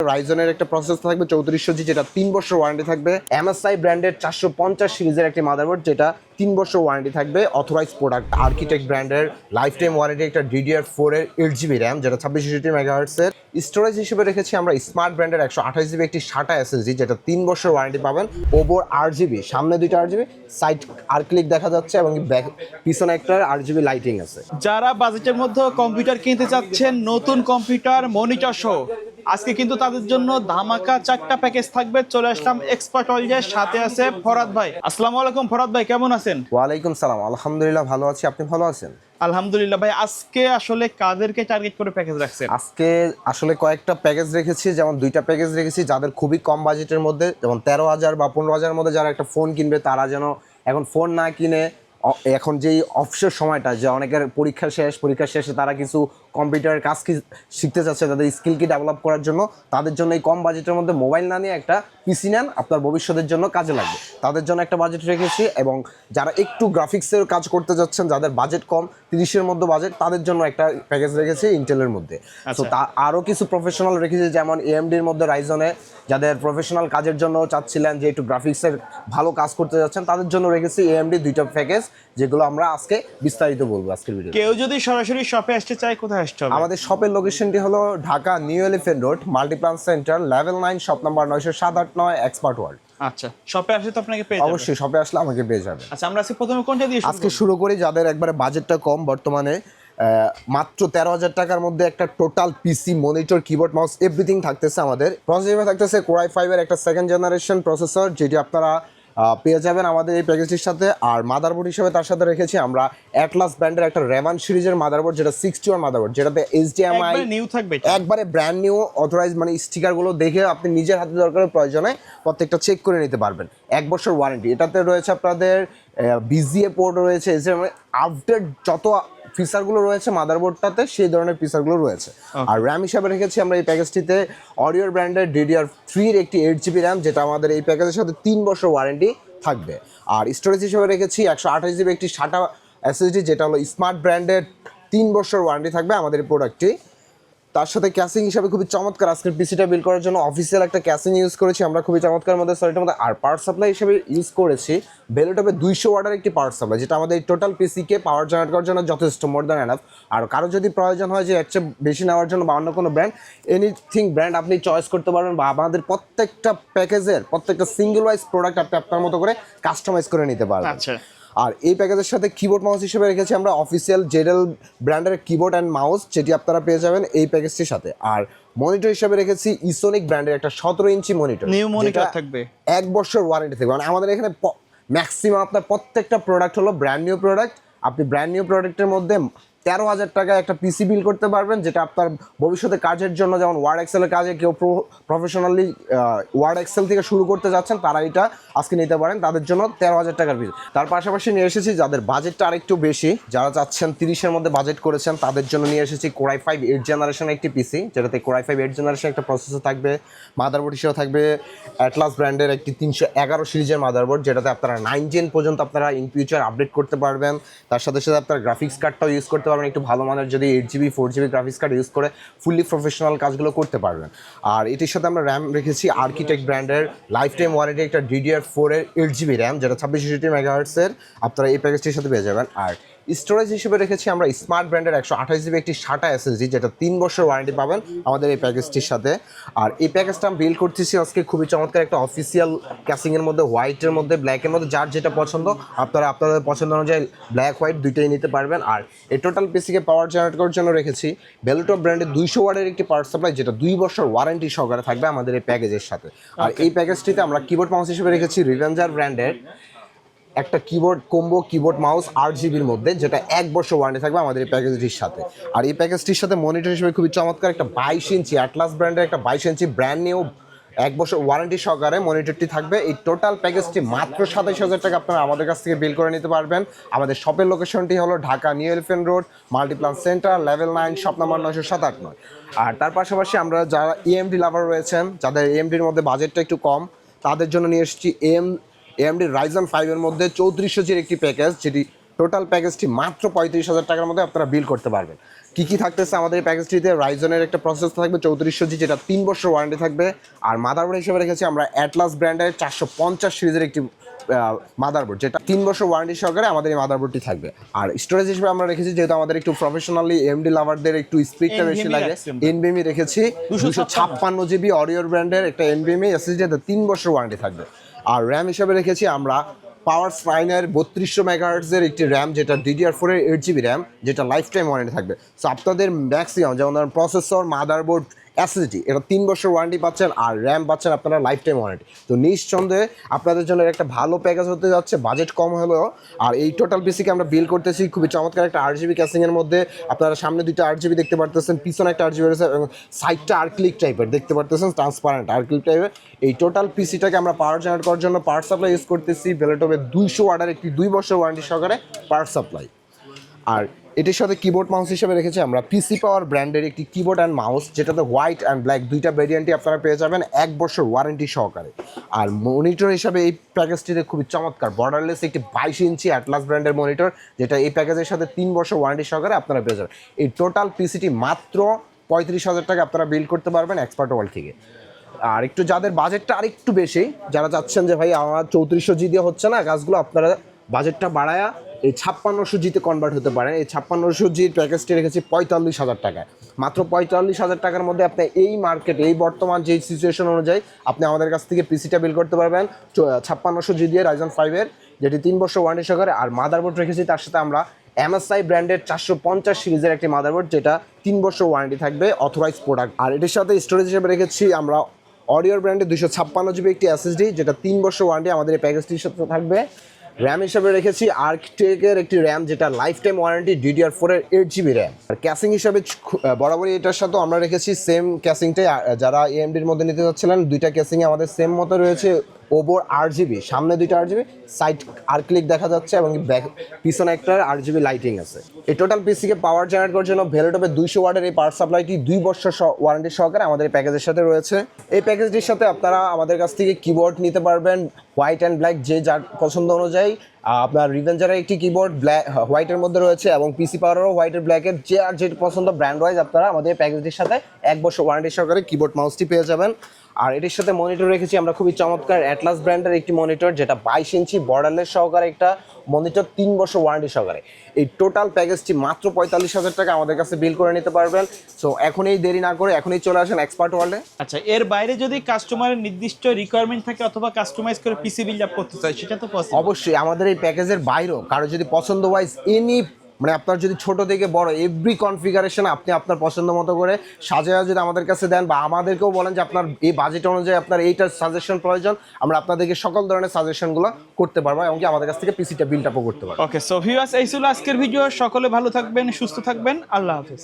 রাইজনের একটা প্রসেসর থাকবে 3400G, যেটা 3 বছর ওয়ারেন্টি থাকবে। MSI ব্র্যান্ডের 450 সিরিজের একটি মাদারবোর্ড, যেটা 3 বছর ওয়ারেন্টি থাকবে, অথরাইজ প্রোডাক্ট। আর্কিটেক্ট ব্র্যান্ডের লাইফ টাইম ওয়ারেন্টি একটা DDR4 এর 8GB র্যাম, যেটা 2662 মেগাহার্টজের। স্টোরেজ হিসেবে রেখেছি আমরা স্মার্ট ব্র্যান্ডের 128GB একটি SATA SSD, যেটা 3 বছর ওয়ারেন্টি পাবেন। ওপর 8GB, সামনে 2টা 8GB, সাইড আর ক্লিক দেখা যাচ্ছে এবং পিছনে একটা 8GB লাইটিং আছে। যারা বাজেটের মধ্যে কম্পিউটার কিনতে চাচ্ছেন, নতুন কম্পিউটার মনিটর সহ, আজকে কিন্তু তাদের জন্য ধামাকা 4টা প্যাকেজ থাকবে। চলে আসলাম এক্সপার্ট ওয়ার্ল্ডের সাথে আছে ফরহাদ ভাই। আসসালামু আলাইকুম ফরহাদ ভাই, কেমন আছেন? ওয়ালাইকুম সালাম, আলহামদুলিল্লাহ ভালো আছি, আপনি ভালো আছেন? আলহামদুলিল্লাহ ভাই। আজকে আসলে কাদেরকে টার্গেট করে প্যাকেজ রাখছেন? আজকে আসলে কয়েকটা প্যাকেজ রেখেছি, যেমন 2টা প্যাকেজ রেখেছি যাদের খুবই কম বাজেটের মধ্যে, যেমন 13,000 বা 15,000 মধ্যে যারা একটা ফোন কিনবে, তারা যেন এখন ফোন না কিনে এখন যেই অবসর সময়টা, যে অনেকের পরীক্ষা শেষে তারা কিছু কম্পিউটারের কাজ শিখতে চাচ্ছে, তাদের স্কিলকে ডেভেলপ করার জন্য, তাদের জন্য এই কম বাজেটের মধ্যে মোবাইল না নিয়ে একটা পিসি নেন, আপনার ভবিষ্যতের জন্য কাজে লাগবে, তাদের জন্য একটা বাজেট রেখেছি। এবং যারা একটু গ্রাফিক্সের কাজ করতে যাচ্ছেন, যাদের বাজেট কম, 30-এর মধ্যে বাজেট, তাদের জন্য একটা প্যাকেজ রেখেছি ইন্টেলের মধ্যে। তো আরও কিছু প্রফেশনাল রেখেছি, যেমন AMDর মধ্যে রাইজনে যাদের প্রফেশনাল কাজের জন্য চাচ্ছিলেন, যে একটু গ্রাফিক্সের ভালো কাজ করতে যাচ্ছেন, তাদের জন্য রেখেছি AMD 2টা প্যাকেজ, যেগুলো আমরা আজকে বিস্তারিত বলবো আজকের ভিডিও। কেউ যদি সরাসরি শপে আসতে চায়, কোথায় আসতে হবে? আমাদের শপের লোকেশনটি হলো Dhaka new elephant road, Multiplan centre, level 9, shop number 90789, expert world. আচ্ছা, শপে আসলে তো আপনাকে পেয়ে যাবেন। অবশ্যই শপে আসলে আমাকে পেয়ে যাবে। আচ্ছা, আমরা আজকে প্রথমে কোনটা দিয়ে আজকে শুরু করি, যাদের একবারে বাজেটটা কম, বর্তমানে মাত্র 13,000 টাকার মধ্যে একটা টোটাল পিসি, মনিটর, কিবোর্ড, মাউস এভরিথিং থাকতেছে। আমাদের প্রসেসর থাকতেছে Core i5 এর একটা 2nd জেনারেশন প্রসেসর, যেটি আপনারা পেয়ে যাবেন আমাদের এই প্যাকেজটির সাথে। আর মাদারবোর্ড হিসেবে তার সাথে রেখেছি আমরা অ্যাটলাস ব্র্যান্ডের একটা রেভান সিরিজের মাদারবোর্ড, যেটা 61 মাদারবোর্ড, যেটাতে HDMI নিউ থাকবে, একবারে ব্র্যান্ড নিউ, অথরাইজ, মানে স্টিকারগুলো দেখে আপনি নিজের হাতে দরকারের প্রয়োজনে প্রত্যেকটা চেক করে নিতে পারবেন। 1 বছর ওয়ারেন্টি। এটাতে রয়েছে আপনাদের BGA পোর্ট রয়েছে, আপডেট যত ফিচারগুলো রয়েছে মাদারবোর্ডটাতে, সেই ধরনের ফিচারগুলো রয়েছে। আর র্যাম হিসাবে রেখেছি আমরা এই প্যাকেজটিতে অরিওর ব্র্যান্ডের DDR3 এর একটি 8GB র্যাম, যেটা আমাদের এই প্যাকেজের সাথে 3 বছর ওয়ারেন্টি থাকবে। আর স্টোরেজ হিসেবে রেখেছি 128GB একটি SATA SSD, যেটা হলো স্মার্ট ব্র্যান্ডের, 3 বছর ওয়ারেন্টি থাকবে আমাদের এই প্রোডাক্টটি। তার সাথে ক্যাসিং হিসাবে খুবই চমৎকার, আজকের পিসিটা বিল্ড করার জন্য অফিসিয়াল একটা ক্যাসিং ইউজ করেছি আমরা, খুবই চমৎকার মধ্যে সলিডের মধ্যে। আর পাওয়ার সাপ্লাই হিসেবে ইউজ করেছি বেলোটপে 200 ওয়াটের একটি পাওয়ার সাপ্লাই, যেটা আমাদের এই টোটাল পিসিকে পাওয়ার জেনারেট করার জন্য যথেষ্ট, মোর দ্যান এনাফ। আর কারো যদি প্রয়োজন হয় যে এর চেয়ে বেশি নেওয়ার জন্য বা অন্য কোনো ব্র্যান্ড, এনিথিং ব্র্যান্ড আপনি চয়েস করতে পারবেন, বা আমাদের প্রত্যেকটা প্যাকেজের প্রত্যেকটা সিঙ্গেল ওয়াইজ প্রোডাক্ট আপনি আপনার মতো করে কাস্টমাইজ করে নিতে পারবেন। আচ্ছা। আর এই প্যাকেজের সাথে কিবোর্ড মাউস হিসেবে রেখেছি আমরা অফিসিয়াল জেডেল ব্র্যান্ডের কিবোর্ড অ্যান্ড মাউস, যেটি আপনারা পেয়ে যাবেন এই প্যাকেজটির সাথে। আর মনিটর হিসেবে রেখেছি ইসোনিক ব্র্যান্ডের একটা 17 ইঞ্চি মনিটর, নিউ মনিটর থাকবে, 1 বছর ওয়ারেন্টি থাকবে। মানে আমাদের এখানে ম্যাক্সিমাম আপনার প্রত্যেকটা প্রোডাক্ট হলো ব্র্যান্ড নিউ প্রোডাক্ট। আপনি ব্র্যান্ড নিউ প্রোডাক্টের মধ্যে 13,000 টাকায় একটা পিসি বিল করতে পারবেন, যেটা আপনার ভবিষ্যতে কাজের জন্য, যেমন ওয়ার্ড এক্সেলের কাজে কেউ প্রফেশনালি ওয়ার্ড এক্সেল থেকে শুরু করতে যাচ্ছেন, তারা এটা আজকে নিতে পারেন, তাদের জন্য 13,000 টাকার পিস। তার পাশাপাশি নিয়ে এসেছি যাদের বাজেটটা আরেকটু বেশি, যারা চাচ্ছেন 30-এর মধ্যে বাজেট করেছেন, তাদের জন্য নিয়ে এসেছি Core i5 8 জেনারেশনের একটি পিসি, যেটাতে Core i5 8 জেনারেশন একটা প্রসেসর থাকবে। মাদারবোর্ড হিসেবে থাকবে অ্যাটলাস ব্র্যান্ডের একটি 311 সিরিজের মাদারবোর্ড, যেটাতে আপনারা 9 জেন পর্যন্ত আপনারা ইন ফিউচার আপডেট করতে পারবেন। তার সাথে সাথে আপনারা গ্রাফিক্স কার্ডটাও ইউজ করতে পারবেন, একটু ভালো মানের, যদি 8GB 4GB graphics card use করে ফুললি প্রফেশনাল কাজগুলো করতে পারবেন। আর এটির সাথে আমরা র্যাম রেখেছি আর্কিটেক্ট ব্র্যান্ডের লাইফ টাইম ওয়ারেন্টি একটা DDR4 এর 8GB র্যাম, যেটা 2662 মেগাহার্টজের, আপনারা এই প্যাকেজটির সাথে পেয়ে যাবেন। আর স্টোরেজ হিসেবে রেখেছি আমরা স্মার্ট ব্র্যান্ডের 128GB একটি SATA SSD, যেটা 3 বছর ওয়ারেন্টি পাবেন আমাদের এই প্যাকেজটির সাথে। আর এই প্যাকেজটা আমি বিল্ড করতেছি আজকে খুবই চমৎকার একটা অফিসিয়াল ক্যাসিংয়ের মধ্যে, হোয়াইটের মধ্যে, ব্ল্যাকের মধ্যে, যার যেটা পছন্দ আপনারা আপনাদের পছন্দ অনুযায়ী ব্ল্যাক হোয়াইট দুইটাই নিতে পারবেন। আর এই টোটাল পিসিকে পাওয়ার জেনারেট করার জন্য রেখেছি বেলোটপ ব্র্যান্ডের 200 ওয়াটের একটি পাওয়ার সাপ্লাই, যেটা 2 বছর ওয়ারেন্টি সহকারে থাকবে আমাদের এই প্যাকেজের সাথে। আর এই প্যাকেজটিতে আমরা কিবোর্ড মাউস হিসেবে রেখেছি রিভেঞ্জার ব্র্যান্ডের একটা কিবোর্ড কম্বো, কিবোর্ড মাউস 8GBর মধ্যে, যেটা 1 বছর ওয়ারেন্টি থাকবে আমাদের এই প্যাকেজটির সাথে। আর এই প্যাকেজটির সাথে মনিটর হিসেবে খুবই চমৎকার একটা 22 ইঞ্চি অ্যাটলাস ব্র্যান্ডের একটা 22 ইঞ্চি ব্র্যান্ড নিউ 1 বছর ওয়ারেন্টি সহকারে মনিটরটি থাকবে। এই টোটাল প্যাকেজটি মাত্র 27,000 টাকা আপনারা আমাদের কাছ থেকে বিল করে নিতে পারবেন। আমাদের শপের লোকেশনটি হলো Dhaka new elephant road, Multiplan centre, level 9, shop number 90789। আর তার পাশাপাশি আমরা যারা AMD লাভার রয়েছেন, যাদের AMDর মধ্যে বাজেটটা একটু কম, তাদের জন্য নিয়ে এসেছি AMD Ryzen 5 এর মধ্যে 3400G একটি প্যাকেজ, যেটি টোটাল প্যাকেজটি মাত্র 35,000 টাকার মধ্যে আপনারা বিল করতে পারবেন। কি থাকতেছে আমাদের এই প্যাকেজটিতে? রাইজনের একটা প্রসেস থাকবে 3400G, যেটা 3 বছর ওয়ারেন্টি থাকবে। আর মাদারবোর্ড হিসেবে রেখেছি আমরা অ্যাটলাস ব্র্যান্ডের 450 সিরিজের একটি মাদারবোর্ড, যেটা 3 বছর ওয়ারেন্টি সহকারে আমাদের এই মাদারবোর্ডটি থাকবে। আর স্টোরেজ হিসেবে আমরা রেখেছি, যেহেতু আমাদের একটু প্রফেশনালি এমডি লাভারদের একটু স্পিডটা বেশি লাগে, এনভিএমই রেখেছি 256GB অরিওর ব্র্যান্ডের একটা এনভিএমই এসএসডি, 3 বছর ওয়ারেন্টি থাকবে। আর র্যাম হিসেবে রেখেছি আমরা পাওয়ার স্পাইনের 3200 মেগাহার্টজের একটি র্যাম, যেটা DDR4 এর 8GB র্যাম, যেটা লাইফ টাইম ওয়ারেন্টি থাকবে। সো আপনাদের ম্যাক্সিমাম যেমন ধরেন প্রসেসর, মাদারবোর্ড, এসএসডি, এটা 3 বছর ওয়ারেন্টি পাচ্ছেন, আর র্যাম পাচ্ছেন আপনারা লাইফ টাইম ওয়ারেন্টি। তো নিঃসন্দেহে আপনাদের জন্য একটা ভালো প্যাকেজ হতে যাচ্ছে, বাজেট কম হলেও। আর এই টোটাল পিসিকে আমরা বিল করতেছি খুবই চমৎকার একটা 8GB ক্যাসিংয়ের মধ্যে। আপনারা সামনে 2টা 8GB দেখতে পারতেছেন, পিছনে একটা 8GB রয়েছে, এবং সাইডটা আর্কলিক টাইপের দেখতে পারতেছেন, ট্রান্সপারেন্ট আর্কলিক টাইপের। এই টোটাল পিসিটাকে আমরা পাওয়ার জেনারেট করার জন্য পাওয়ার সাপ্লাই ইউজ করতেছি বেলেটপের 200 ওয়াটের একটি 2 বছর ওয়ারেন্টি সহকারে পাওয়ার সাপ্লাই। আর এটির সাথে কিবোর্ড মাউস হিসেবে রেখেছি আমরা পিসি পাওয়ার ব্র্যান্ডের একটি কিবোর্ড অ্যান্ড মাউস, যেটাতে হোয়াইট অ্যান্ড ব্ল্যাক 2টা ভেরিয়েন্টই আপনারা পেয়ে যাবেন 1 বছর ওয়ারেন্টি সহকারে। আর মনিটর হিসাবে এই প্যাকেজটিতে খুবই চমৎকার বর্ডারলেস একটি 22 ইঞ্চি অ্যাটলাস ব্র্যান্ডের মনিটর, যেটা এই প্যাকেজের সাথে 3 বছর ওয়ারেন্টি সহকারে আপনারা পেয়ে যাবেন। এই টোটাল পিসিটি মাত্র 35,000 টাকা আপনারা বিল করতে পারবেন এক্সপার্ট ওয়ার্ল্ড থেকে। আর একটু যাদের বাজেটটা আর একটু বেশি, যারা চাচ্ছেন যে ভাই আমার 3400G দিয়ে হচ্ছে না কাজগুলো, আপনারা বাজেটটা বাড়ায়া এই 5600Gতে কনভার্ট হতে পারেন। এই 5600Gর প্যাকেজটি রেখেছি 45,000 টাকায়। মাত্র 45,000 টাকার মধ্যে আপনি এই মার্কেটে, এই বর্তমান যে সিচুয়েশন অনুযায়ী আপনি আমাদের কাছ থেকে পিসিটা বিল করতে পারবেন 5600G দিয়ে রাইজন 5 এর, যেটি 3 বছর ওয়ারেন্টি সহকারে। আর মাদারবোর্ড রেখেছি তার সাথে আমরা MSI ব্র্যান্ডের 450 সিরিজের একটি মাদারবোর্ড, যেটা 3 বছর ওয়ারেন্টি থাকবে, অথরাইজ প্রোডাক্ট। আর এটির সাথে স্টোরেজ হিসেবে রেখেছি আমরা অরিওর ব্র্যান্ডের 256GB একটি এসএসডি, যেটা 3 বছর ওয়ারেন্টি আমাদের এই প্যাকেজটির সাথে থাকবে। র্যাম হিসাবে রেখেছি আর্কটেকের একটি র্যাম, যেটা লাইফ টাইম ওয়ারেন্টি, DDR4 এর 8GB র্যাম। আর ক্যাসিং হিসাবে বরাবরই এটার সাথে আমরা রেখেছি সেম ক্যাসিংটাই। যারা AMDর মধ্যে নিতে চাচ্ছিলেন, 2টা ক্যাসিংয়ে আমাদের সেম মতো রয়েছে। ওভার 8GB, সামনে 2টা 8GB, সাইড আর্কলিক দেখা যাচ্ছে, এবং পিছনে একটা 8GB লাইটিং আছে। এই টোটাল পিসিকে পাওয়ার জেনারেট করার জন্য ভেলোটপের 200 ওয়াটের এই পাওয়ার সাপ্লাইটি 2 বছর ওয়ারেন্টি সহকারে আমাদের এই প্যাকেজের সাথে রয়েছে। এই প্যাকেজটির সাথে আপনারা আমাদের কাছ থেকে কিবোর্ড নিতে পারবেন হোয়াইট অ্যান্ড ব্ল্যাক, যে যার পছন্দ অনুযায়ী। আপনার রিভেঞ্জারের একটি কিবোর্ড ব্ল্যাক হোয়াইটের মধ্যে রয়েছে, এবং পিসি পাওয়ারও হোয়াইটের ব্ল্যাকের, যে আর যেটি পছন্দ ব্র্যান্ড ওয়াইজ আপনারা আমাদের প্যাকেজটির সাথে 1 বছর ওয়ারেন্টি সহকারে কিবোর্ড মাউসটি পেয়ে যাবেন। আর এটির সাথে মনিটর রেখেছি আমরা খুবই চমৎকার অ্যাটলাস ব্র্যান্ডের একটি মনিটর, যেটা 22 ইঞ্চি বর্ডারলেস সহকারে একটা মনিটর, 3 বছর ওয়ারেন্টি সহকারে। এই টোটাল প্যাকেজটি মাত্র 45,000 টাকা আমাদের কাছে বিল করে নিতে পারবেন। সো এখনই দেরি না করে এখনই চলে আসেন এক্সপার্ট ওয়ার্ল্ডে। আচ্ছা, এর বাইরে যদি কাস্টমারের নির্দিষ্ট রিকোয়ারমেন্ট থাকে অথবা কাস্টমাইজ করে পিসি বিল্ড আপ করতে চায়, সেটা তো পসিবল? অবশ্যই আমাদের এই প্যাকেজের বাইরেও কারো যদি পছন্দ ওয়াইজ মানে আপনার যদি ছোট থেকে বড় এভরি কনফিগারেশন আপনি আপনার পছন্দ মতো করে সাজায়া যদি আমাদের কাছে দেন, বা আমাদেরকেও বলেন যে আপনার এই বাজেট অনুযায়ী আপনার এইটার সাজেশন প্রয়োজন, আমরা আপনাদেরকে সকল ধরনের সাজেশনগুলো করতে পারবো, এমনকি আমাদের কাছ থেকে পিসিটা বিল্ড আপও করতে পারবো। ওকে, সো ভিউয়ার্স, এই ছিল আজকের ভিডিও। সকলে ভালো থাকবেন, সুস্থ থাকবেন, আল্লাহ হাফেজ।